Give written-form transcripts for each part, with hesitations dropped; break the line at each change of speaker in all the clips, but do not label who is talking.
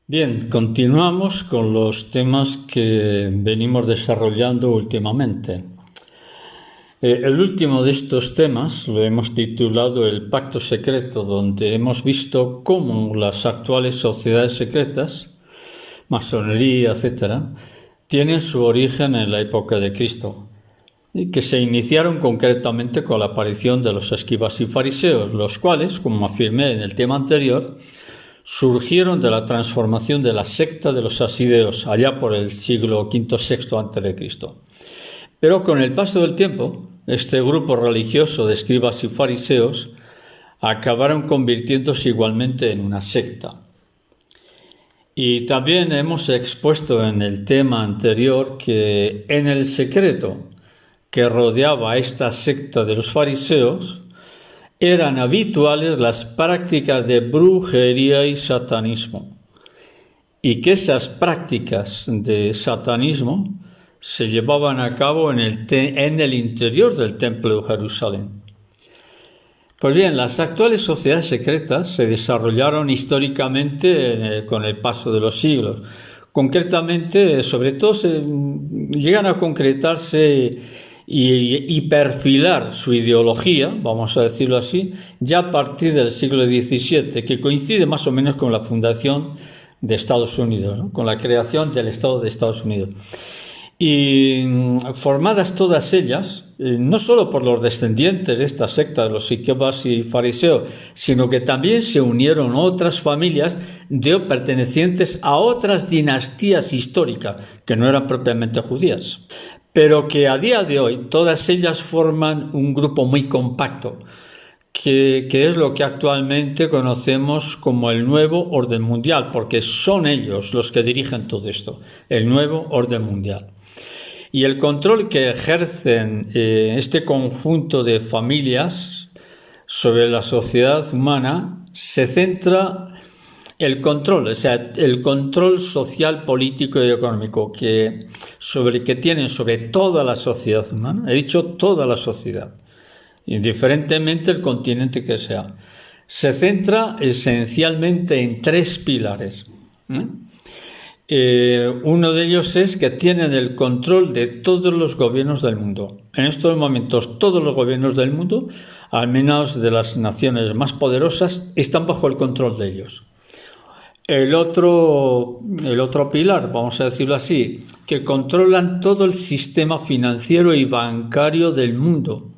Bien, continuamos con los temas que venimos desarrollando últimamente. El último de estos temas lo hemos titulado El Pacto Secreto, donde hemos visto cómo las actuales sociedades secretas, masonería, etc., tienen su origen en la época de Cristo, y que se iniciaron concretamente con la aparición de los escribas y fariseos, los cuales, como afirmé en el tema anterior, surgieron de la transformación de la secta de los asideos allá por el siglo V-VI a.C. Pero con el paso del tiempo, este grupo religioso de escribas y fariseos acabaron convirtiéndose igualmente en una secta. Y también hemos expuesto en el tema anterior que en el secreto que rodeaba a esta secta de los fariseos eran habituales las prácticas de brujería y satanismo, y que esas prácticas de satanismo se llevaban a cabo en el interior del Templo de Jerusalén. Pues bien, las actuales sociedades secretas se desarrollaron históricamente con el paso de los siglos. Concretamente, sobre todo, llegan a concretarse y perfilar su ideología, vamos a decirlo así, ya a partir del siglo XVII, que coincide más o menos con la fundación de Estados Unidos, ¿no? Con la creación del Estado de Estados Unidos. Y formadas todas ellas, no solo por los descendientes de esta secta, de los escribas y fariseos, sino que también se unieron otras familias pertenecientes a otras dinastías históricas, que no eran propiamente judías, pero que a día de hoy todas ellas forman un grupo muy compacto, que es lo que actualmente conocemos como el nuevo orden mundial, porque son ellos los que dirigen todo esto, el nuevo orden mundial. Y el control que ejercen este conjunto de familias sobre la sociedad humana se centra el control social, político y económico que tienen sobre toda la sociedad humana. He dicho toda la sociedad, indiferentemente el continente que sea. Se centra esencialmente en tres pilares. Uno de ellos es que tienen el control de todos los gobiernos del mundo. En estos momentos todos los gobiernos del mundo, al menos de las naciones más poderosas, están bajo el control de ellos. El otro pilar, vamos a decirlo así, que controlan todo el sistema financiero y bancario del mundo.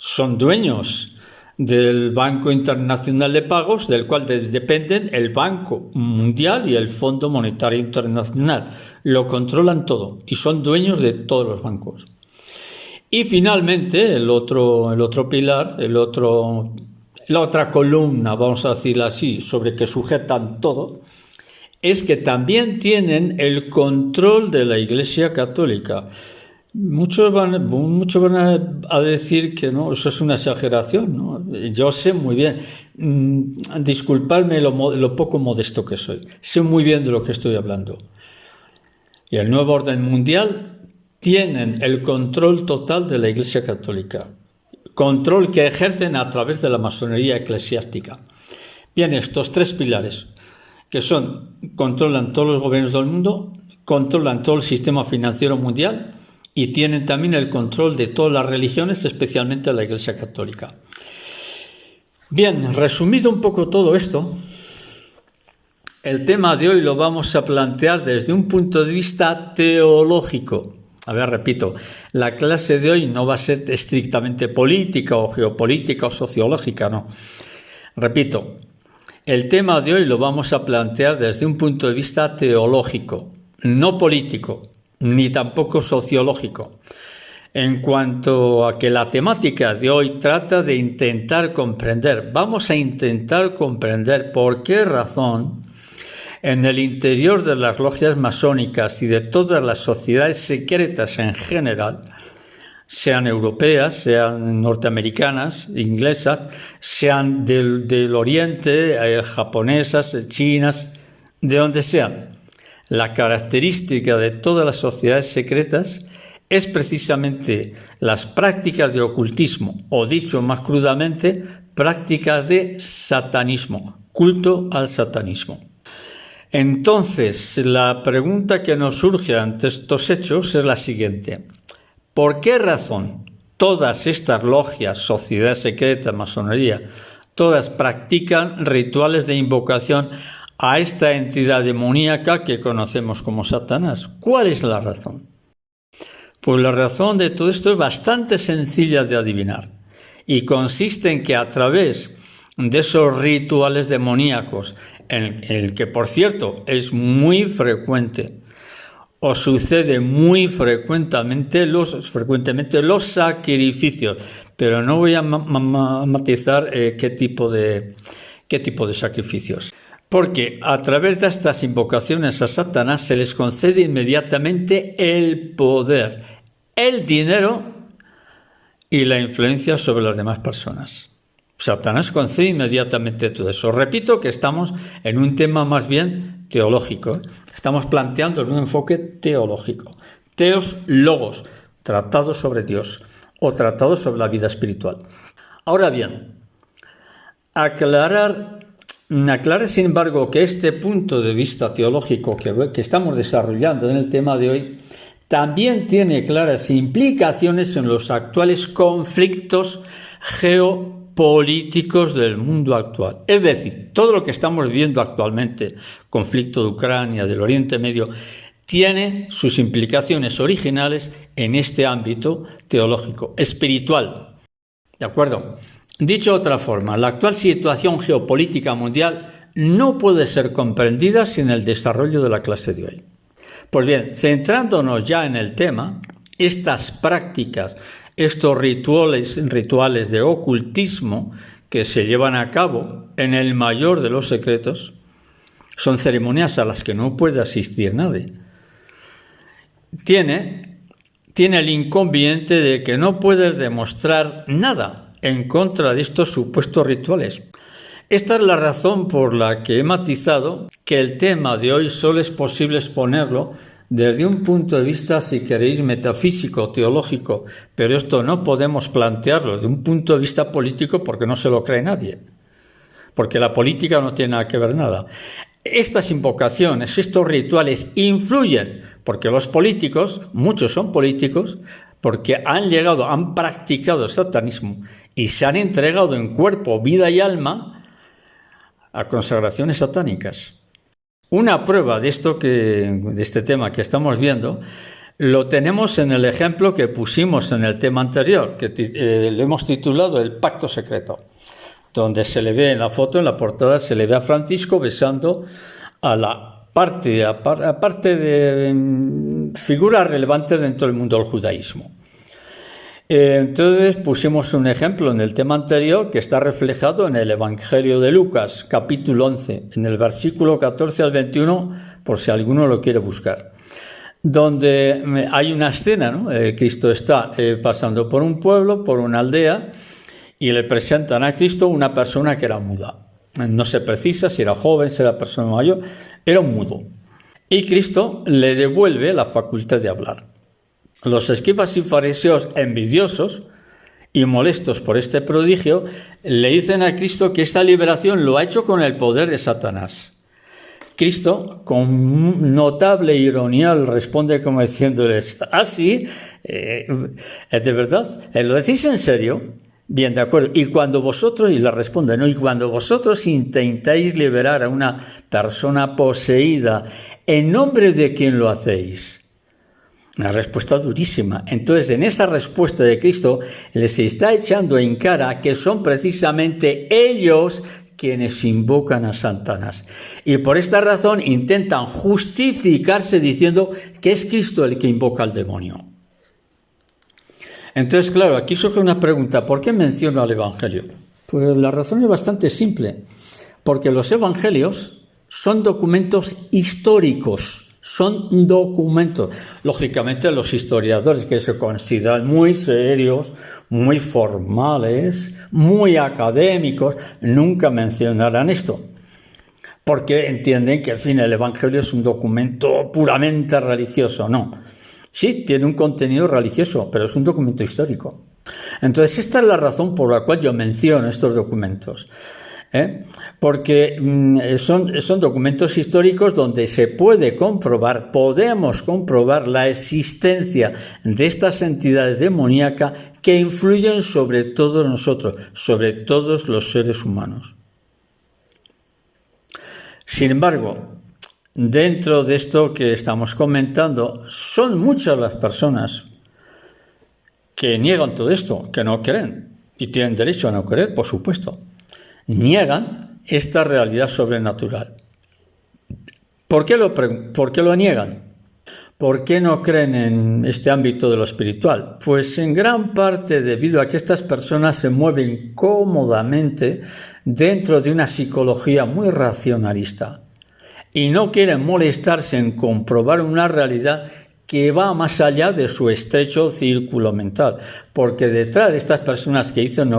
Son dueños del Banco Internacional de Pagos, del cual dependen el Banco Mundial y el Fondo Monetario Internacional. Lo controlan todo y son dueños de todos los bancos. Y finalmente, el otro pilar, la otra columna, vamos a decirlo así, sobre que sujetan todo, es que también tienen el control de la Iglesia Católica. Muchos van a decir que no, eso es una exageración, ¿no? Yo sé muy bien, disculpadme lo poco modesto que soy, sé muy bien de lo que estoy hablando. Y el nuevo orden mundial tienen el control total de la Iglesia Católica, control que ejercen a través de la masonería eclesiástica. Bien, estos tres pilares, que controlan todos los gobiernos del mundo, controlan todo el sistema financiero mundial, y tienen también el control de todas las religiones, especialmente la Iglesia Católica. Bien, resumido un poco todo esto, el tema de hoy lo vamos a plantear desde un punto de vista teológico. A ver, repito, la clase de hoy no va a ser estrictamente política o geopolítica o sociológica, no. Repito, el tema de hoy lo vamos a plantear desde un punto de vista teológico, no político, ni tampoco sociológico, en cuanto a que la temática de hoy trata de intentar comprender. Vamos a intentar comprender por qué razón en el interior de las logias masónicas y de todas las sociedades secretas en general, sean europeas, sean norteamericanas, inglesas, sean del oriente, japonesas, chinas, de donde sean, la característica de todas las sociedades secretas es precisamente las prácticas de ocultismo, o dicho más crudamente, prácticas de satanismo, culto al satanismo. Entonces, la pregunta que nos surge ante estos hechos es la siguiente. ¿Por qué razón todas estas logias, sociedades secretas, masonería, todas practican rituales de invocación a esta entidad demoníaca que conocemos como Satanás? ¿Cuál es la razón? Pues la razón de todo esto es bastante sencilla de adivinar y consiste en que a través de esos rituales demoníacos, en el que por cierto es muy frecuente o sucede muy frecuentemente los sacrificios, pero no voy a matizar qué tipo de sacrificios. Porque a través de estas invocaciones a Satanás se les concede inmediatamente el poder, el dinero y la influencia sobre las demás personas. Satanás concede inmediatamente todo eso. Repito que estamos en un tema más bien teológico. Estamos planteando en un enfoque teológico. Teos logos, tratado sobre Dios o tratado sobre la vida espiritual. Ahora bien, aclarar sin embargo que este punto de vista teológico que estamos desarrollando en el tema de hoy también tiene claras implicaciones en los actuales conflictos geopolíticos del mundo actual. Es decir, todo lo que estamos viviendo actualmente, conflicto de Ucrania, del Oriente Medio, tiene sus implicaciones originales en este ámbito teológico, espiritual. ¿De acuerdo? Dicho de otra forma, la actual situación geopolítica mundial no puede ser comprendida sin el desarrollo de la clase de hoy. Pues bien, centrándonos ya en el tema, estas prácticas, estos rituales de ocultismo que se llevan a cabo en el mayor de los secretos, son ceremonias a las que no puede asistir nadie. Tiene el inconveniente de que no puedes demostrar nada en contra de estos supuestos rituales. Esta es la razón por la que he matizado que el tema de hoy solo es posible exponerlo desde un punto de vista, si queréis, metafísico, teológico, pero esto no podemos plantearlo desde un punto de vista político porque no se lo cree nadie, porque la política no tiene nada que ver nada. Estas invocaciones, estos rituales influyen porque los políticos, muchos son políticos, porque han practicado el satanismo y se han entregado en cuerpo, vida y alma a consagraciones satánicas. Una prueba de este tema que estamos viendo lo tenemos en el ejemplo que pusimos en el tema anterior, que lo hemos titulado El Pacto Secreto, donde se le ve en la foto, en la portada, se le ve a Francisco besando a la parte de figuras relevantes dentro del mundo del judaísmo. Entonces pusimos un ejemplo en el tema anterior que está reflejado en el Evangelio de Lucas, capítulo 11, en el versículo 14 al 21, por si alguno lo quiere buscar, donde hay una escena, ¿no? Cristo está pasando por un pueblo, por una aldea, y le presentan a Cristo una persona que era muda. No se precisa si era joven, si era persona mayor, era un mudo. Y Cristo le devuelve la facultad de hablar. Los escribas y fariseos, envidiosos y molestos por este prodigio, le dicen a Cristo que esta liberación lo ha hecho con el poder de Satanás. Cristo, con notable ironía, responde como diciéndoles: ¿ah, sí? ¿Es de verdad? ¿Lo decís en serio? Bien, de acuerdo. Y le responde, ¿no? Y cuando vosotros intentáis liberar a una persona poseída, ¿en nombre de quién lo hacéis? Una respuesta durísima. Entonces, en esa respuesta de Cristo, les está echando en cara que son precisamente ellos quienes invocan a Satanás. Y por esta razón intentan justificarse diciendo que es Cristo el que invoca al demonio. Entonces, claro, aquí surge una pregunta: ¿por qué menciono al Evangelio? Pues la razón es bastante simple, porque los Evangelios son documentos históricos, son documentos. Lógicamente los historiadores, que se consideran muy serios, muy formales, muy académicos, nunca mencionarán esto, porque entienden que, en fin, el Evangelio es un documento puramente religioso. No. Sí, tiene un contenido religioso, pero es un documento histórico. Entonces, esta es la razón por la cual yo menciono estos documentos. Porque son documentos históricos donde se puede comprobar, podemos comprobar la existencia de estas entidades demoníacas que influyen sobre todos nosotros, sobre todos los seres humanos. Sin embargo, dentro de esto que estamos comentando, son muchas las personas que niegan todo esto, que no creen, y tienen derecho a no creer, por supuesto. Niegan esta realidad sobrenatural. ¿Por qué lo niegan? ¿Por qué no creen en este ámbito de lo espiritual? Pues en gran parte debido a que estas personas se mueven cómodamente dentro de una psicología muy racionalista y no quieren molestarse en comprobar una realidad que va más allá de su estrecho círculo mental, porque detrás de estas personas que dicen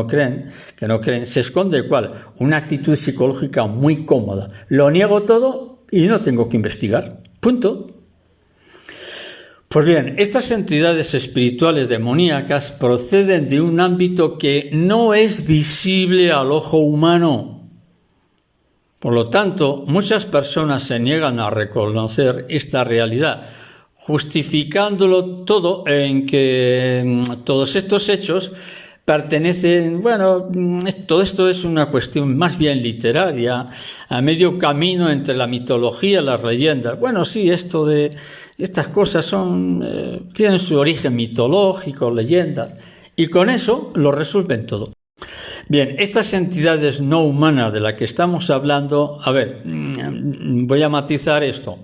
que no creen, se esconde ¿cuál? Una actitud psicológica muy cómoda. Lo niego todo y no tengo que investigar. Punto. Pues bien, estas entidades espirituales demoníacas proceden de un ámbito que no es visible al ojo humano. Por lo tanto, muchas personas se niegan a reconocer esta realidad, justificándolo todo en que todos estos hechos pertenecen, todo esto es una cuestión más bien literaria, a medio camino entre la mitología y las leyendas. Sí, esto de estas cosas tienen su origen mitológico, leyendas, y con eso lo resuelven todo. Bien, estas entidades no humanas de las que estamos hablando, voy a matizar esto.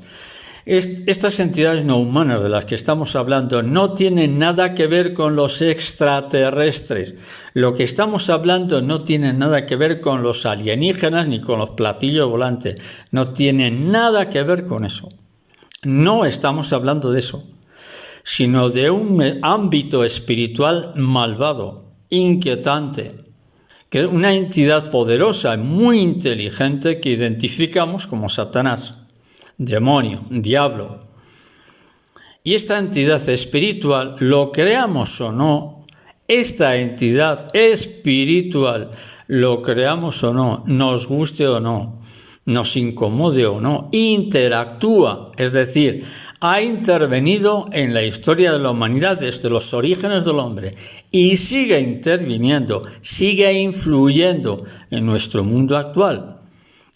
Estas entidades no humanas de las que estamos hablando no tienen nada que ver con los extraterrestres. Lo que estamos hablando no tiene nada que ver con los alienígenas ni con los platillos volantes. No tiene nada que ver con eso. No estamos hablando de eso, sino de un ámbito espiritual malvado, inquietante, que es una entidad poderosa y muy inteligente que identificamos como Satanás. Demonio, diablo. Y esta entidad espiritual, lo creamos o no, esta entidad espiritual, lo creamos o no, nos guste o no, nos incomode o no, interactúa, es decir, ha intervenido en la historia de la humanidad desde los orígenes del hombre y sigue interviniendo, sigue influyendo en nuestro mundo actual.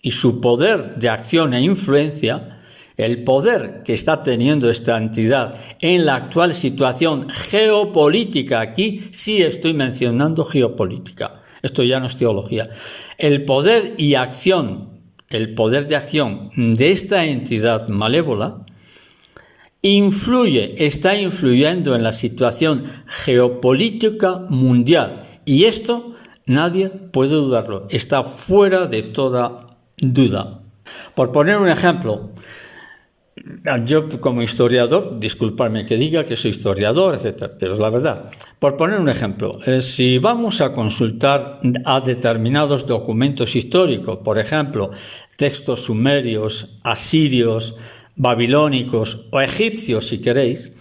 Y su poder de acción e influencia, el poder que está teniendo esta entidad en la actual situación geopolítica, aquí sí estoy mencionando geopolítica, esto ya no es teología, el poder de acción de esta entidad malévola está influyendo en la situación geopolítica mundial, y esto nadie puede dudarlo, está fuera de toda duda. Por poner un ejemplo, yo como historiador, disculpadme que diga que soy historiador, etcétera, pero es la verdad. Por poner un ejemplo, si vamos a consultar a determinados documentos históricos, por ejemplo, textos sumerios, asirios, babilónicos o egipcios, si queréis,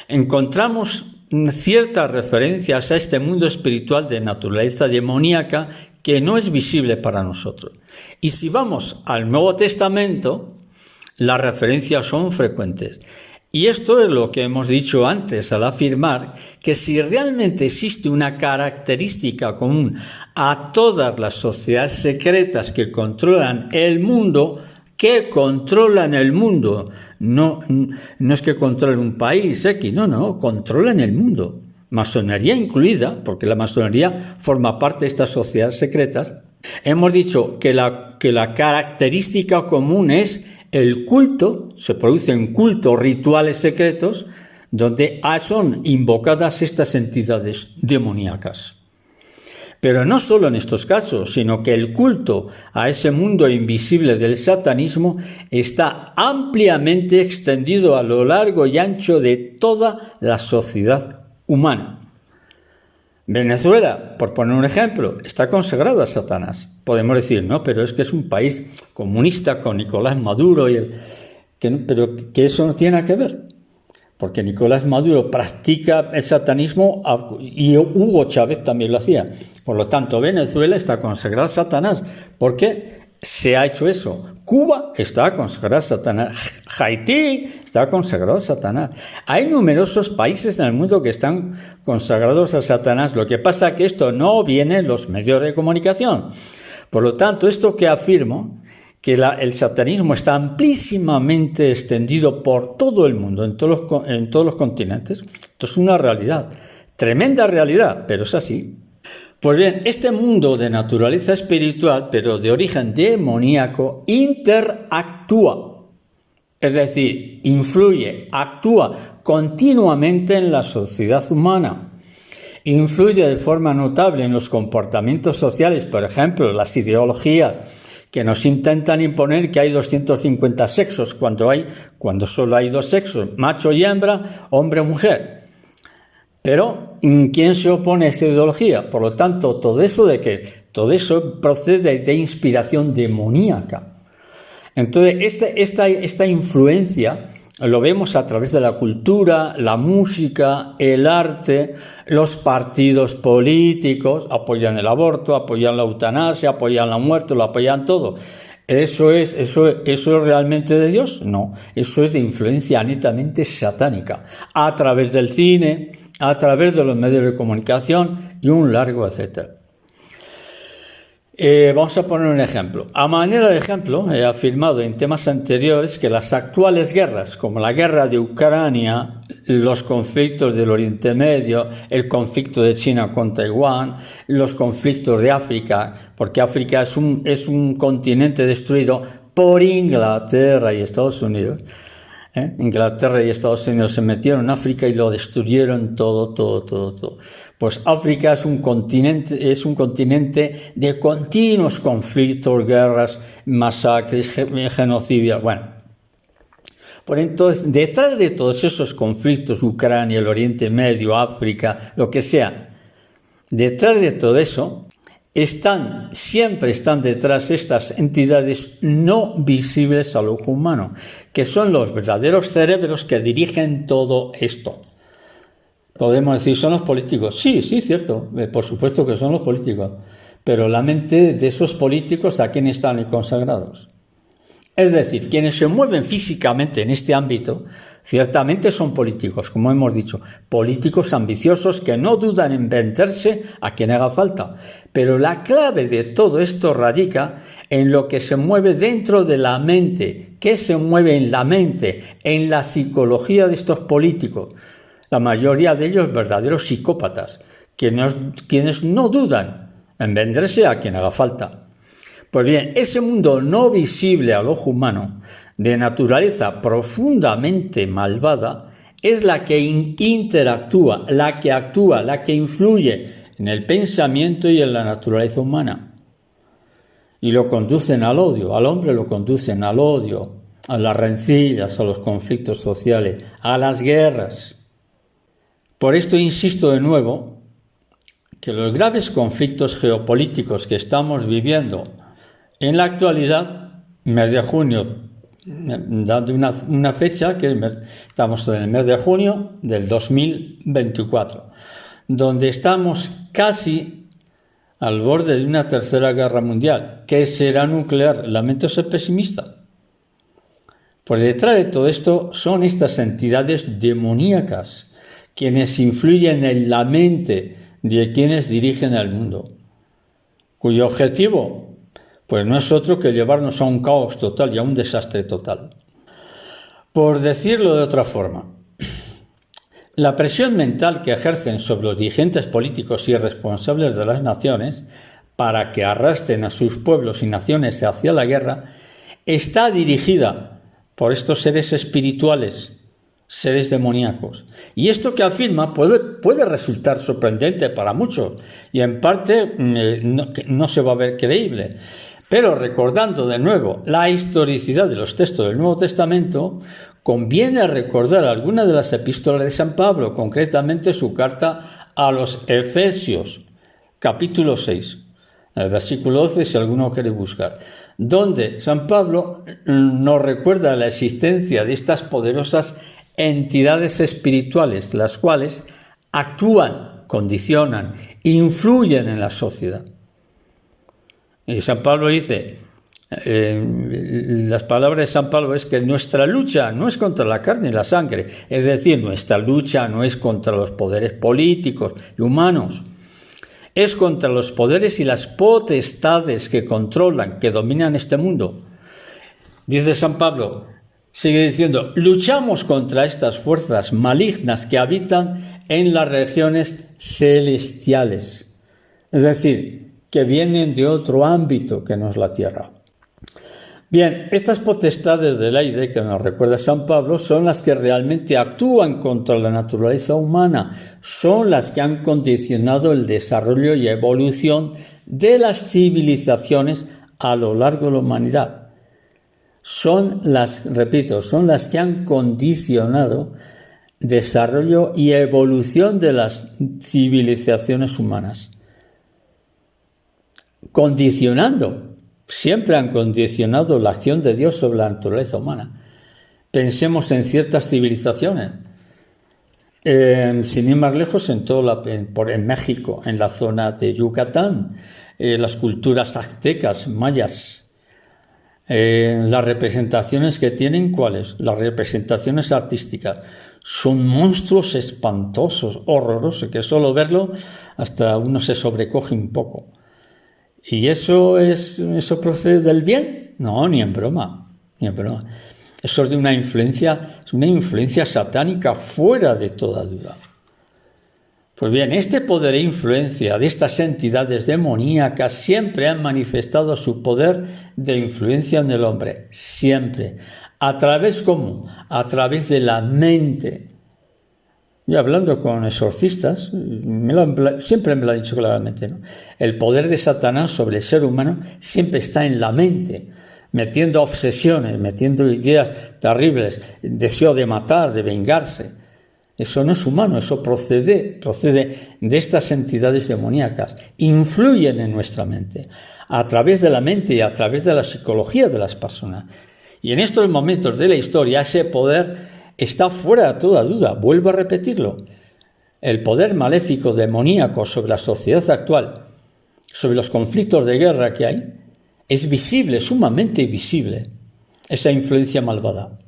encontramos ciertas referencias a este mundo espiritual de naturaleza demoníaca que no es visible para nosotros. Y si vamos al Nuevo Testamento, las referencias son frecuentes. Y esto es lo que hemos dicho antes al afirmar que si realmente existe una característica común a todas las sociedades secretas que controlan el mundo, no es que controlen un país X, no, controlan el mundo. Masonería incluida, porque la masonería forma parte de estas sociedades secretas. Hemos dicho que la característica común es el culto, se producen cultos, rituales secretos, donde son invocadas estas entidades demoníacas. Pero no solo en estos casos, sino que el culto a ese mundo invisible del satanismo está ampliamente extendido a lo largo y ancho de toda la sociedad humana. Venezuela, por poner un ejemplo, está consagrado a Satanás. Podemos decir, no, pero es que es un país comunista con Nicolás Maduro pero que eso no tiene nada que ver. porque Nicolás Maduro practica el satanismo y Hugo Chávez también lo hacía. Por lo tanto, Venezuela está consagrada a Satanás, porque se ha hecho eso. Cuba está consagrada a Satanás. Haití está consagrado a Satanás. Hay numerosos países en el mundo que están consagrados a Satanás. Lo que pasa es que esto no viene en los medios de comunicación. Por lo tanto, esto que afirmo, que el satanismo está amplísimamente extendido por todo el mundo, en todos los continentes, esto es una realidad, tremenda realidad, pero es así. Pues bien, este mundo de naturaleza espiritual, pero de origen demoníaco, interactúa, es decir, influye, actúa continuamente en la sociedad humana. Influye de forma notable en los comportamientos sociales, por ejemplo, las ideologías que nos intentan imponer que hay 250 sexos, cuando solo hay dos sexos, macho y hembra, hombre o mujer. Pero, ¿quién se opone a esa ideología? Por lo tanto, todo eso procede de inspiración demoníaca. Entonces, esta influencia lo vemos a través de la cultura, la música, el arte, los partidos políticos, apoyan el aborto, apoyan la eutanasia, apoyan la muerte, lo apoyan todo. ¿Eso es realmente de Dios? No, eso es de influencia netamente satánica, a través del cine, a través de los medios de comunicación y un largo etcétera. Vamos a poner un ejemplo. A manera de ejemplo, he afirmado en temas anteriores que las actuales guerras, como la guerra de Ucrania, los conflictos del Oriente Medio, el conflicto de China con Taiwán, los conflictos de África, porque África es un continente destruido por Inglaterra y Estados Unidos. Inglaterra y Estados Unidos se metieron en África y lo destruyeron todo. Pues África es un continente de continuos conflictos, guerras, masacres, genocidios. Bueno, por entonces, detrás de todos esos conflictos, Ucrania, el Oriente Medio, África, lo que sea, detrás de todo eso, siempre están detrás estas entidades no visibles al ojo humano, que son los verdaderos cerebros que dirigen todo esto. Podemos decir, ¿son los políticos? Sí, cierto, por supuesto que son los políticos, pero la mente de esos políticos, ¿a quién están consagrados? Es decir, quienes se mueven físicamente en este ámbito, ciertamente son políticos, como hemos dicho, políticos ambiciosos que no dudan en venderse a quien haga falta. Pero la clave de todo esto radica en lo que se mueve dentro de la mente. ¿Qué se mueve en la mente? En la psicología de estos políticos. La mayoría de ellos verdaderos psicópatas, quienes no dudan en venderse a quien haga falta. Pues bien, ese mundo no visible al ojo humano, de naturaleza profundamente malvada, es la que interactúa, la que actúa, la que influye en el pensamiento y en la naturaleza humana. Y lo conducen al odio, al hombre lo conducen al odio, a las rencillas, a los conflictos sociales, a las guerras. Por esto insisto de nuevo que los graves conflictos geopolíticos que estamos viviendo en la actualidad, mes de junio, dando una fecha, que estamos en el mes de junio del 2024, donde estamos casi al borde de una tercera guerra mundial, que será nuclear. Lamento ser pesimista. Por detrás de todo esto son estas entidades demoníacas, quienes influyen en la mente de quienes dirigen el mundo, cuyo objetivo pues no es otro que llevarnos a un caos total y a un desastre total. Por decirlo de otra forma, la presión mental que ejercen sobre los dirigentes políticos y responsables de las naciones para que arrastren a sus pueblos y naciones hacia la guerra está dirigida por estos seres espirituales, seres demoníacos. Y esto que afirma puede resultar sorprendente para muchos y en parte no se va a ver creíble. Pero recordando de nuevo la historicidad de los textos del Nuevo Testamento, conviene recordar algunas de las epístolas de San Pablo, concretamente su carta a los Efesios, capítulo 6, el versículo 12, si alguno quiere buscar, donde San Pablo nos recuerda la existencia de estas poderosas entidades espirituales, las cuales actúan, condicionan, influyen en la sociedad. Y San Pablo dice, las palabras de San Pablo es que nuestra lucha no es contra la carne y la sangre, es decir, nuestra lucha no es contra los poderes políticos y humanos, es contra los poderes y las potestades que controlan, que dominan este mundo. Dice San Pablo, sigue diciendo, luchamos contra estas fuerzas malignas que habitan en las regiones celestiales, es decir, que vienen de otro ámbito que no es la tierra. Bien, estas potestades del aire que nos recuerda San Pablo son las que realmente actúan contra la naturaleza humana, son las que han condicionado el desarrollo y evolución de las civilizaciones a lo largo de la humanidad. Son las que han condicionado desarrollo y evolución de las civilizaciones humanas. Siempre han condicionado la acción de Dios sobre la naturaleza humana. Pensemos en ciertas civilizaciones, sin ir más lejos, en México, en la zona de Yucatán, las culturas aztecas, mayas, las representaciones que tienen, ¿cuáles? Las representaciones artísticas son monstruos espantosos, horrorosos, que solo verlo hasta uno se sobrecoge un poco. ¿Y eso procede del bien? No, ni en broma. Eso es de una influencia satánica fuera de toda duda. Pues bien, este poder e influencia de estas entidades demoníacas siempre han manifestado su poder de influencia en el hombre, siempre. ¿A través cómo? A través de la mente. Yo hablando con exorcistas, siempre me lo han dicho claramente, ¿no? El poder de Satanás sobre el ser humano siempre está en la mente, metiendo obsesiones, metiendo ideas terribles, deseo de matar, de vengarse. Eso no es humano, eso procede de estas entidades demoníacas. Influyen en nuestra mente, a través de la mente y a través de la psicología de las personas. Y en estos momentos de la historia, ese poder está fuera de toda duda. Vuelvo a repetirlo. El poder maléfico demoníaco sobre la sociedad actual, sobre los conflictos de guerra que hay, es visible, sumamente visible, esa influencia malvada.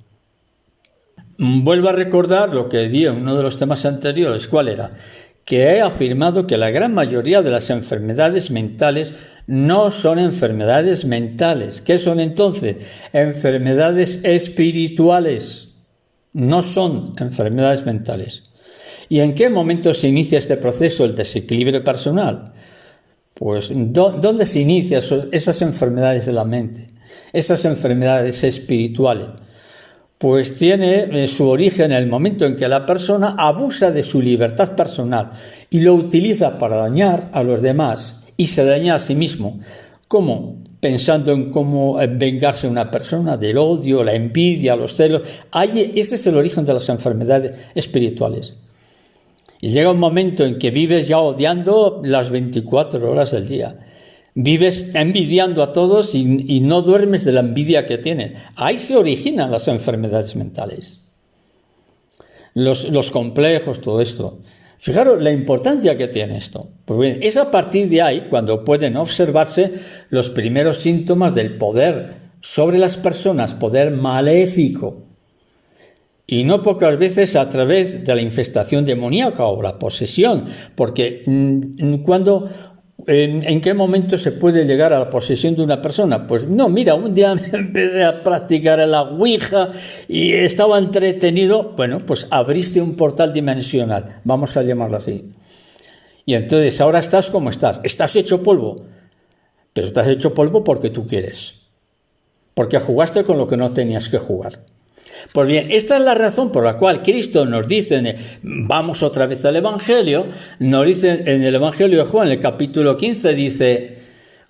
Vuelvo a recordar lo que di en uno de los temas anteriores. ¿Cuál era? Que he afirmado que la gran mayoría de las enfermedades mentales no son enfermedades mentales. ¿Qué son entonces? Enfermedades espirituales. No son enfermedades mentales. ¿Y en qué momento se inicia este proceso, el desequilibrio personal? Pues, ¿dónde se inician esas enfermedades de la mente? Esas enfermedades espirituales. Pues tiene su origen en el momento en que la persona abusa de su libertad personal y lo utiliza para dañar a los demás y se daña a sí mismo. ¿Cómo? Pensando en cómo vengarse de una persona, del odio, la envidia, los celos. Ese es el origen de las enfermedades espirituales. Y llega un momento en que vives ya odiando las 24 horas del día. Vives envidiando a todos y no duermes de la envidia que tienes. Ahí se originan las enfermedades mentales. Los complejos, todo esto. Fijaros la importancia que tiene esto. Pues bien, es a partir de ahí cuando pueden observarse los primeros síntomas del poder sobre las personas, poder maléfico. Y no pocas veces a través de la infestación demoníaca o la posesión, porque ¿en qué momento se puede llegar a la posesión de una persona? Pues no, mira, un día me empecé a practicar la Ouija y estaba entretenido. Bueno, pues abriste un portal dimensional, vamos a llamarlo así. Y entonces ahora estás como estás hecho polvo, pero estás hecho polvo porque tú quieres, porque jugaste con lo que no tenías que jugar. Pues bien, esta es la razón por la cual Cristo nos dice, vamos otra vez al Evangelio, nos dice en el Evangelio de Juan, en el capítulo 15, dice,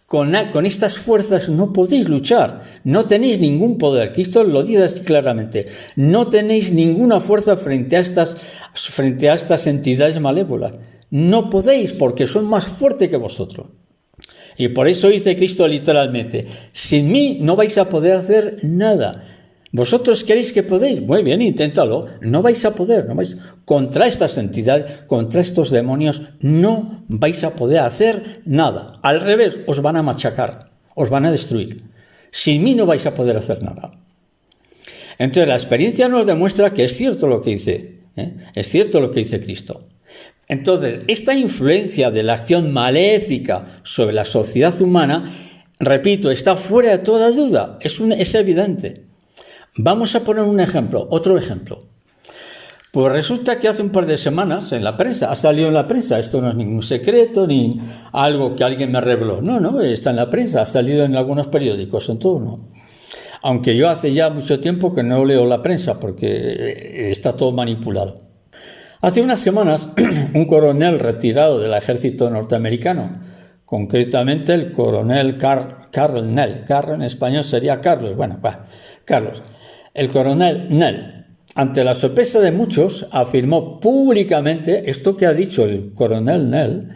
con estas fuerzas no podéis luchar, no tenéis ningún poder. Cristo lo dice claramente, no tenéis ninguna fuerza frente a estas entidades malévolas. No podéis porque son más fuertes que vosotros. Y por eso dice Cristo literalmente, sin mí no vais a poder hacer nada. ¿Vosotros creéis que podéis? Muy bien, inténtalo. No vais a poder, no vais. Contra estas entidades, contra estos demonios, no vais a poder hacer nada. Al revés, os van a machacar, os van a destruir. Sin mí no vais a poder hacer nada. Entonces la experiencia nos demuestra que es cierto lo que dice, es cierto lo que dice Cristo. Entonces, esta influencia de la acción maléfica sobre la sociedad humana, repito, está fuera de toda duda, es evidente. Vamos a poner un ejemplo, otro ejemplo. Pues resulta que hace un par de semanas en la prensa, ha salido en la prensa, esto no es ningún secreto ni algo que alguien me reveló, no, está en la prensa, ha salido en algunos periódicos, en todo, no. Aunque yo hace ya mucho tiempo que no leo la prensa porque está todo manipulado. Hace unas semanas, un coronel retirado del ejército norteamericano, concretamente el coronel Carl Nell, Carl en español sería Carlos, Carlos, el coronel Nell, ante la sorpresa de muchos, afirmó públicamente, esto que ha dicho el coronel Nell,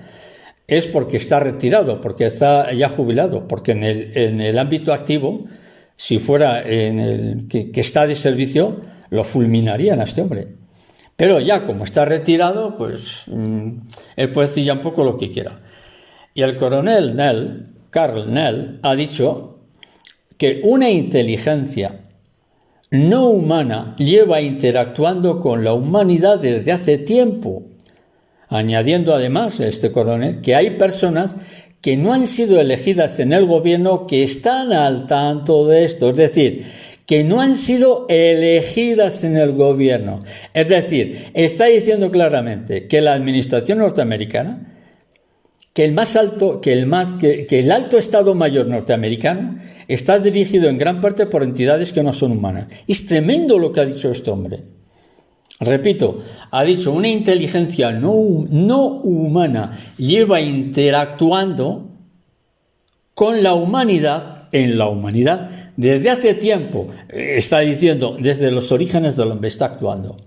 es porque está retirado, porque está ya jubilado, porque en el ámbito activo, si fuera en el que está de servicio, lo fulminarían a este hombre. Pero ya como está retirado, pues él puede decir ya un poco lo que quiera. Y el coronel Nell, Carl Nell, ha dicho que una inteligencia no humana lleva interactuando con la humanidad desde hace tiempo. Añadiendo además, este coronel, que hay personas que no han sido elegidas en el gobierno que están al tanto de esto. Es decir, que no han sido elegidas en el gobierno. Es decir, está diciendo claramente que la administración norteamericana, que el alto Estado Mayor norteamericano está dirigido en gran parte por entidades que no son humanas. Es tremendo lo que ha dicho este hombre. Repito, ha dicho una inteligencia no humana lleva interactuando con la humanidad, en la humanidad, desde hace tiempo. Está diciendo, desde los orígenes del hombre está actuando.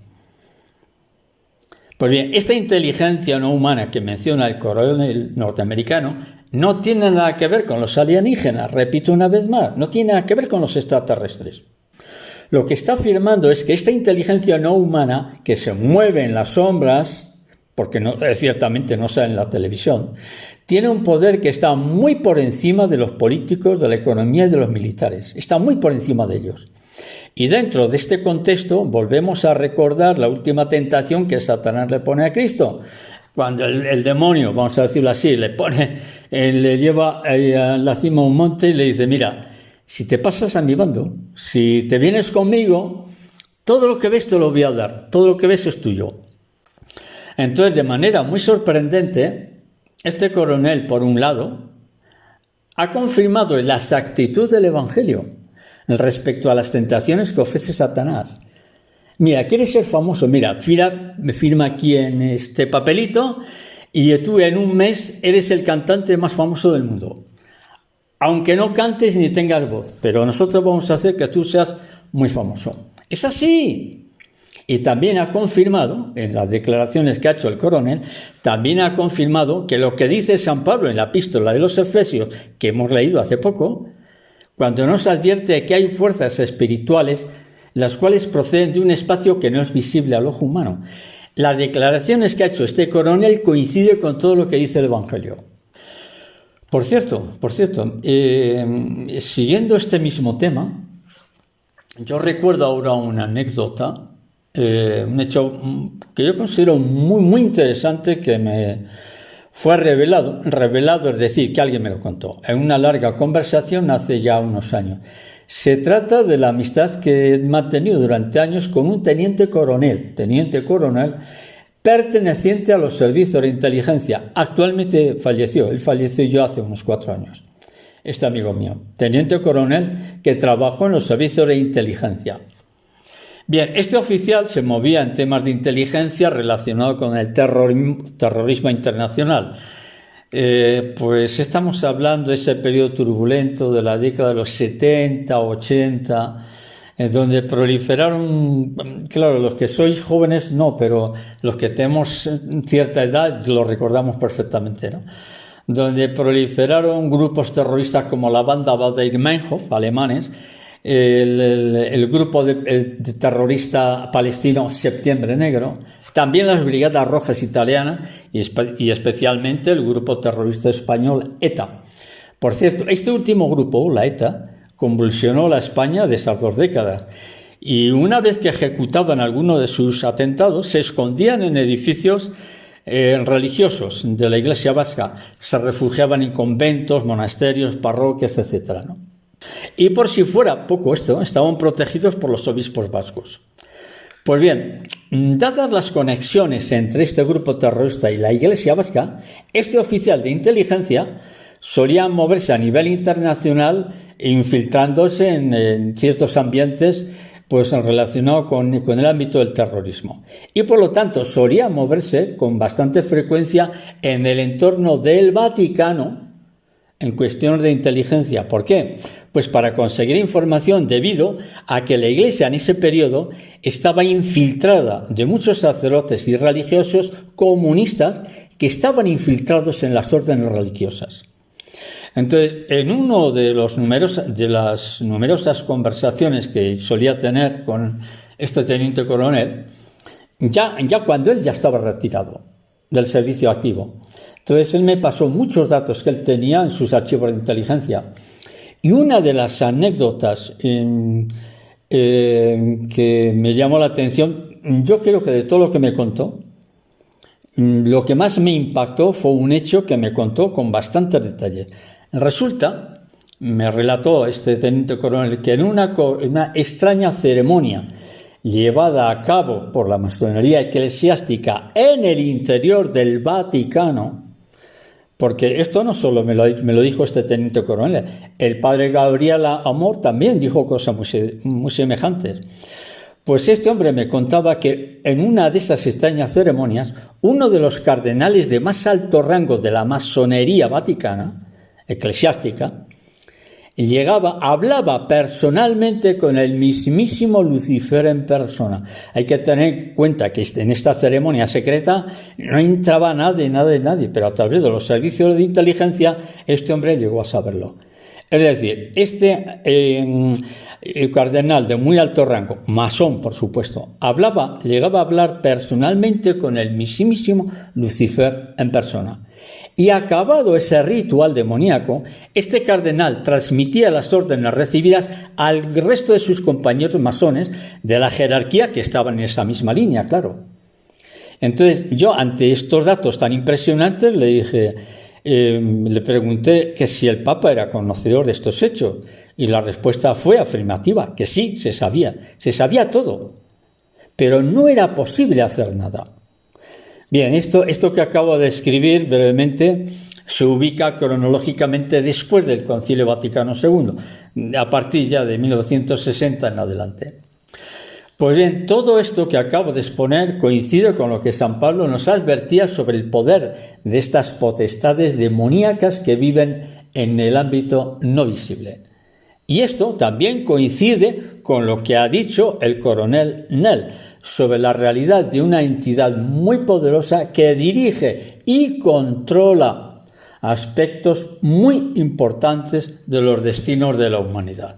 Pues bien, esta inteligencia no humana que menciona el coronel norteamericano no tiene nada que ver con los alienígenas, repito una vez más, no tiene nada que ver con los extraterrestres. Lo que está afirmando es que esta inteligencia no humana, que se mueve en las sombras, porque ciertamente no sale en la televisión, tiene un poder que está muy por encima de los políticos, de la economía y de los militares. Está muy por encima de ellos. Y dentro de este contexto volvemos a recordar la última tentación que Satanás le pone a Cristo. Cuando el demonio, vamos a decirlo así, le lleva a la cima de un monte y le dice, mira, si te pasas a mi bando, si te vienes conmigo, todo lo que ves te lo voy a dar, todo lo que ves es tuyo. Entonces, de manera muy sorprendente, este coronel, por un lado, ha confirmado la exactitud del Evangelio respecto a las tentaciones que ofrece Satanás. Mira, ¿quieres ser famoso? Mira, me firma aquí en este papelito y tú en un mes eres el cantante más famoso del mundo. Aunque no cantes ni tengas voz, pero nosotros vamos a hacer que tú seas muy famoso. Es así. Y también ha confirmado, en las declaraciones que ha hecho el coronel, también ha confirmado que lo que dice San Pablo en la epístola de los Efesios, que hemos leído hace poco, cuando nos advierte que hay fuerzas espirituales las cuales proceden de un espacio que no es visible al ojo humano. Las declaraciones que ha hecho este coronel coincide con todo lo que dice el Evangelio. Por cierto, siguiendo este mismo tema, yo recuerdo ahora una anécdota, un hecho que yo considero muy, muy interesante que me fue revelado, es decir, que alguien me lo contó, en una larga conversación hace ya unos años. Se trata de la amistad que he mantenido durante años con un teniente coronel perteneciente a los servicios de inteligencia. Actualmente falleció, él falleció yo hace unos 4 años. Este amigo mío, teniente coronel que trabajó en los servicios de inteligencia. Bien, este oficial se movía en temas de inteligencia relacionados con el terrorismo internacional. Pues estamos hablando de ese periodo turbulento de la década de los 70, 80, donde proliferaron, claro, los que sois jóvenes no, pero los que tenemos cierta edad lo recordamos perfectamente, ¿no? Donde proliferaron grupos terroristas como la banda Baader-Meinhof, alemanes, el grupo de terrorista palestino Septiembre Negro, también las Brigadas Rojas italianas y especialmente el grupo terrorista español ETA. Por cierto, este último grupo, la ETA, convulsionó la España de esas 2 décadas y una vez que ejecutaban alguno de sus atentados se escondían en edificios religiosos de la Iglesia vasca, se refugiaban en conventos, monasterios, parroquias, etc., ¿no? Y por si fuera poco esto, estaban protegidos por los obispos vascos. Pues bien, dadas las conexiones entre este grupo terrorista y la Iglesia vasca, este oficial de inteligencia solía moverse a nivel internacional infiltrándose en ciertos ambientes pues relacionados con el ámbito del terrorismo. Y por lo tanto solía moverse con bastante frecuencia en el entorno del Vaticano en cuestiones de inteligencia. ¿Por qué? Pues para conseguir información debido a que la Iglesia en ese periodo estaba infiltrada de muchos sacerdotes y religiosos comunistas que estaban infiltrados en las órdenes religiosas. Entonces, en uno de las numerosas conversaciones que solía tener con este teniente coronel, ya cuando él ya estaba retirado del servicio activo, entonces él me pasó muchos datos que él tenía en sus archivos de inteligencia. Y una de las anécdotas que me llamó la atención, yo creo que de todo lo que me contó, lo que más me impactó fue un hecho que me contó con bastante detalle. Resulta, me relató este teniente coronel, que en una extraña ceremonia llevada a cabo por la masonería eclesiástica en el interior del Vaticano, porque esto no solo me lo dijo este teniente coronel, el padre Gabriel Amor también dijo cosas muy semejantes. Pues este hombre me contaba que en una de esas extrañas ceremonias, uno de los cardenales de más alto rango de la masonería vaticana, eclesiástica, hablaba personalmente con el mismísimo Lucifer en persona. Hay que tener en cuenta que en esta ceremonia secreta no entraba nadie, pero a través de los servicios de inteligencia este hombre llegó a saberlo. Es decir, el cardenal de muy alto rango, masón por supuesto, llegaba a hablar personalmente con el mismísimo Lucifer en persona. Y acabado ese ritual demoníaco, este cardenal transmitía las órdenes recibidas al resto de sus compañeros masones de la jerarquía que estaban en esa misma línea, claro. Entonces yo, ante estos datos tan impresionantes, le pregunté que si el Papa era conocedor de estos hechos, y la respuesta fue afirmativa, que sí, se sabía todo, pero no era posible hacer nada. Bien, esto que acabo de escribir brevemente se ubica cronológicamente después del Concilio Vaticano II, a partir ya de 1960 en adelante. Pues bien, todo esto que acabo de exponer coincide con lo que San Pablo nos advertía sobre el poder de estas potestades demoníacas que viven en el ámbito no visible. Y esto también coincide con lo que ha dicho el coronel Nel sobre la realidad de una entidad muy poderosa que dirige y controla aspectos muy importantes de los destinos de la humanidad.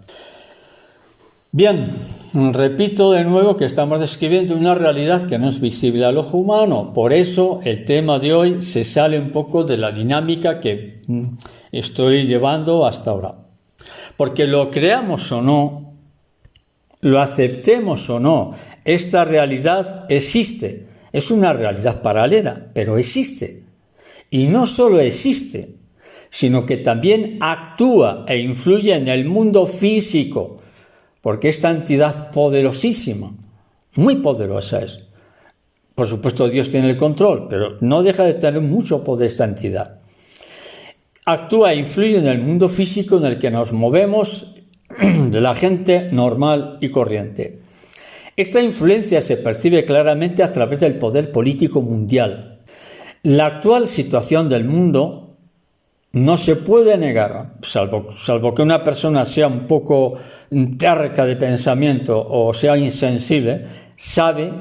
Bien, repito de nuevo que estamos describiendo una realidad que no es visible al ojo humano. Por eso el tema de hoy se sale un poco de la dinámica que estoy llevando hasta ahora. Porque lo creamos o no, lo aceptemos o no, esta realidad existe. Es una realidad paralela, pero existe. Y no solo existe, sino que también actúa e influye en el mundo físico, porque esta entidad poderosísima, muy poderosa es. Por supuesto, Dios tiene el control, pero no deja de tener mucho poder esta entidad. Actúa e influye en el mundo físico en el que nos movemos de la gente normal y corriente. Esta influencia se percibe claramente a través del poder político mundial. La actual situación del mundo no se puede negar, salvo que una persona sea un poco terca de pensamiento o sea insensible, sabe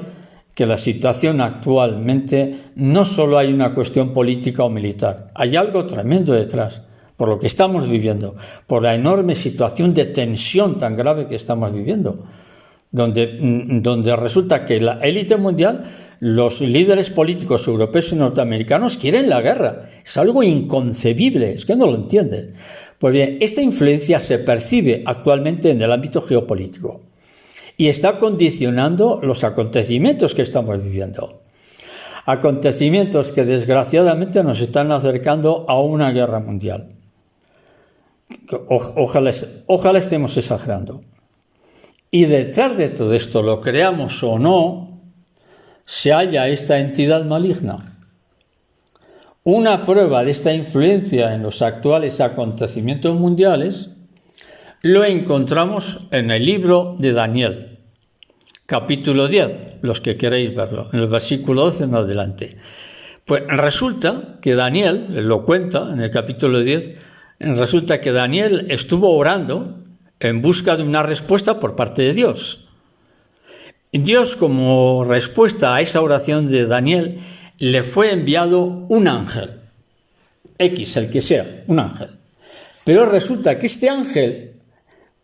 que la situación actualmente no solo hay una cuestión política o militar, hay algo tremendo detrás, por lo que estamos viviendo, por la enorme situación de tensión tan grave que estamos viviendo, donde resulta que la élite mundial, los líderes políticos europeos y norteamericanos quieren la guerra. Es algo inconcebible, es que no lo entienden. Pues bien, esta influencia se percibe actualmente en el ámbito geopolítico y está condicionando los acontecimientos que estamos viviendo. Acontecimientos que desgraciadamente nos están acercando a una guerra mundial. Ojalá estemos exagerando. Y detrás de todo esto, lo creamos o no, se halla esta entidad maligna. Una prueba de esta influencia en los actuales acontecimientos mundiales lo encontramos en el libro de Daniel, capítulo 10, los que queréis verlo, en el versículo 12 en adelante. Pues resulta que Daniel, lo cuenta en el capítulo 10, resulta que Daniel estuvo orando en busca de una respuesta por parte de Dios. Dios, como respuesta a esa oración de Daniel, le fue enviado un ángel, X, el que sea, un ángel. Pero resulta que este ángel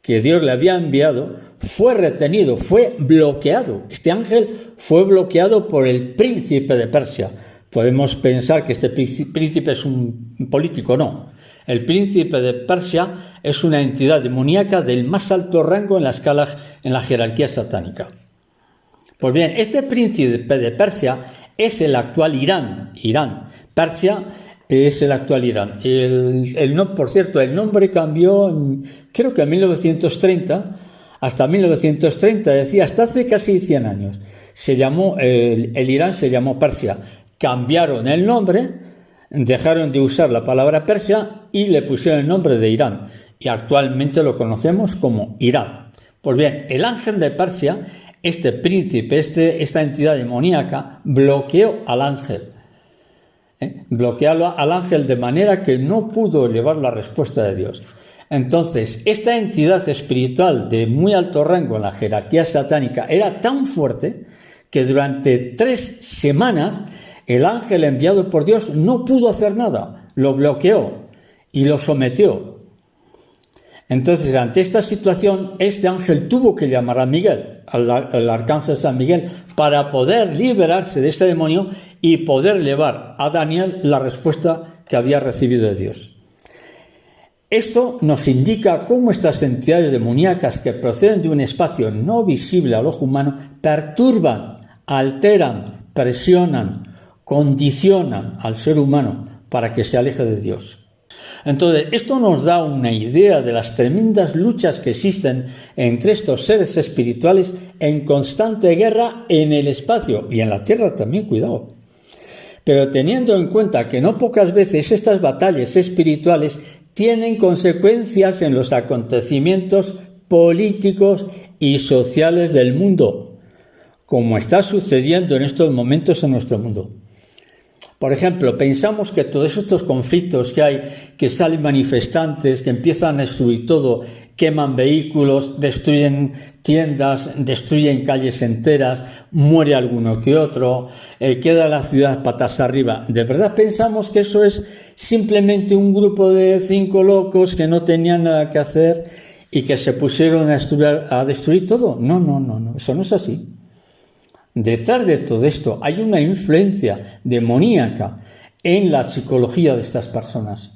que Dios le había enviado fue retenido, fue bloqueado. Este ángel fue bloqueado por el príncipe de Persia. Podemos pensar que este príncipe es un político, no. El príncipe de Persia es una entidad demoníaca del más alto rango en la jerarquía satánica. Pues bien, este príncipe de Persia es el actual Irán. Persia es el actual Irán. Por cierto, el nombre cambió, creo que en 1930, hasta 1930, decía, hasta hace casi 100 años. El Irán se llamó Persia. Cambiaron el nombre, dejaron de usar la palabra Persia y le pusieron el nombre de Irán. Y actualmente lo conocemos como Irán. Pues bien, el ángel de Persia, este príncipe, esta entidad demoníaca, bloqueó al ángel. Bloqueó al ángel de manera que no pudo elevar la respuesta de Dios. Entonces, esta entidad espiritual de muy alto rango en la jerarquía satánica era tan fuerte que durante 3 semanas el ángel enviado por Dios no pudo hacer nada, lo bloqueó y lo sometió. Entonces, ante esta situación, este ángel tuvo que llamar a Miguel, al arcángel San Miguel, para poder liberarse de este demonio y poder llevar a Daniel la respuesta que había recibido de Dios. Esto nos indica cómo estas entidades demoníacas que proceden de un espacio no visible al ojo humano perturban, alteran, presionan, condicionan al ser humano para que se aleje de Dios. Entonces, esto nos da una idea de las tremendas luchas que existen entre estos seres espirituales en constante guerra en el espacio y en la tierra también, cuidado. Pero teniendo en cuenta que no pocas veces estas batallas espirituales tienen consecuencias en los acontecimientos políticos y sociales del mundo, como está sucediendo en estos momentos en nuestro mundo. Por ejemplo, pensamos que todos estos conflictos que hay, que salen manifestantes, que empiezan a destruir todo, queman vehículos, destruyen tiendas, destruyen calles enteras, muere alguno que otro, queda la ciudad patas arriba. ¿De verdad pensamos que eso es simplemente un grupo de 5 locos que no tenían nada que hacer y que se pusieron a destruir todo? No, eso no es así. Detrás de todo esto hay una influencia demoníaca en la psicología de estas personas.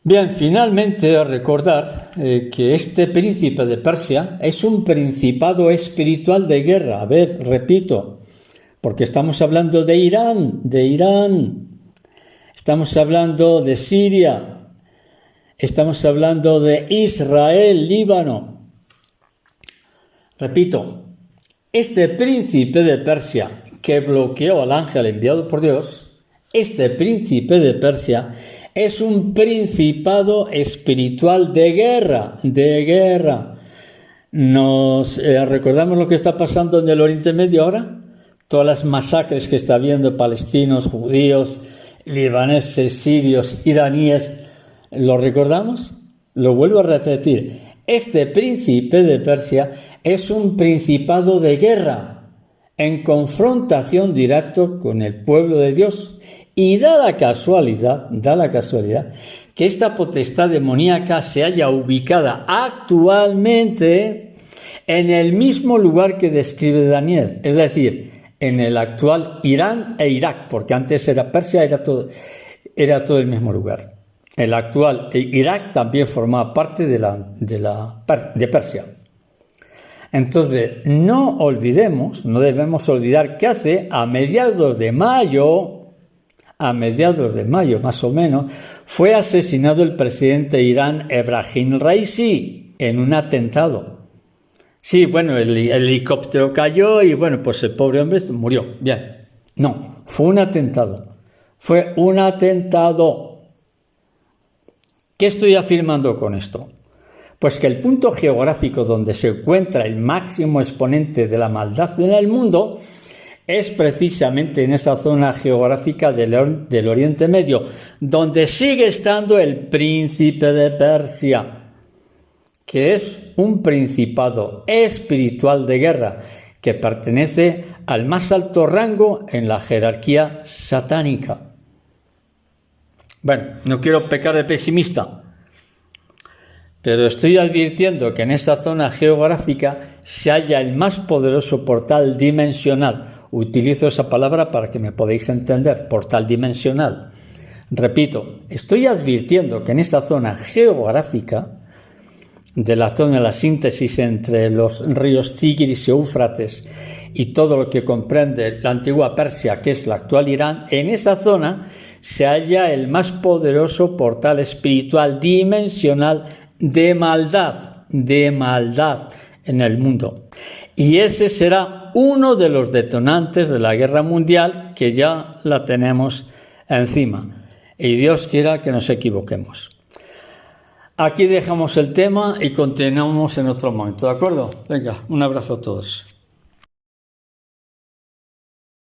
Bien, finalmente recordar que este príncipe de Persia es un principado espiritual de guerra. A ver, repito, porque estamos hablando de Irán, estamos hablando de Siria, estamos hablando de Israel, Líbano. Repito, este príncipe de Persia que bloqueó al ángel enviado por Dios, este príncipe de Persia es un principado espiritual de guerra. ¿Nos recordamos lo que está pasando en el Oriente Medio ahora? Todas las masacres que está habiendo palestinos, judíos, libaneses, sirios, iraníes. ¿Lo recordamos? Lo vuelvo a repetir. Este príncipe de Persia es un principado de guerra, en confrontación directa con el pueblo de Dios Y da la casualidad que esta potestad demoníaca se halla ubicada actualmente en el mismo lugar que describe Daniel, es decir, en el actual Irán e Irak, porque antes era Persia, era todo el mismo lugar. El actual Irak también formaba parte de Persia. Entonces, no debemos olvidar que hace a mediados de mayo más o menos, fue asesinado el presidente de Irán, Ebrahim Raisi, en un atentado. Sí, bueno, el helicóptero cayó y bueno, pues el pobre hombre murió. Bien. No, fue un atentado. ¿Qué estoy afirmando con esto? Pues que el punto geográfico donde se encuentra el máximo exponente de la maldad en el mundo es precisamente en esa zona geográfica del Oriente Medio, donde sigue estando el príncipe de Persia, que es un principado espiritual de guerra que pertenece al más alto rango en la jerarquía satánica. Bueno, no quiero pecar de pesimista, pero estoy advirtiendo que en esa zona geográfica se halla el más poderoso portal dimensional. Utilizo esa palabra para que me podáis entender, portal dimensional. Repito, estoy advirtiendo que en esa zona geográfica, de la zona de la síntesis entre los ríos Tigris y Éufrates y todo lo que comprende la antigua Persia, que es la actual Irán, en esa zona se halla el más poderoso portal espiritual dimensional de maldad en el mundo. Y ese será uno de los detonantes de la guerra mundial, que ya la tenemos encima. Y Dios quiera que nos equivoquemos. Aquí dejamos el tema y continuamos en otro momento, ¿de acuerdo? Venga, un abrazo a todos.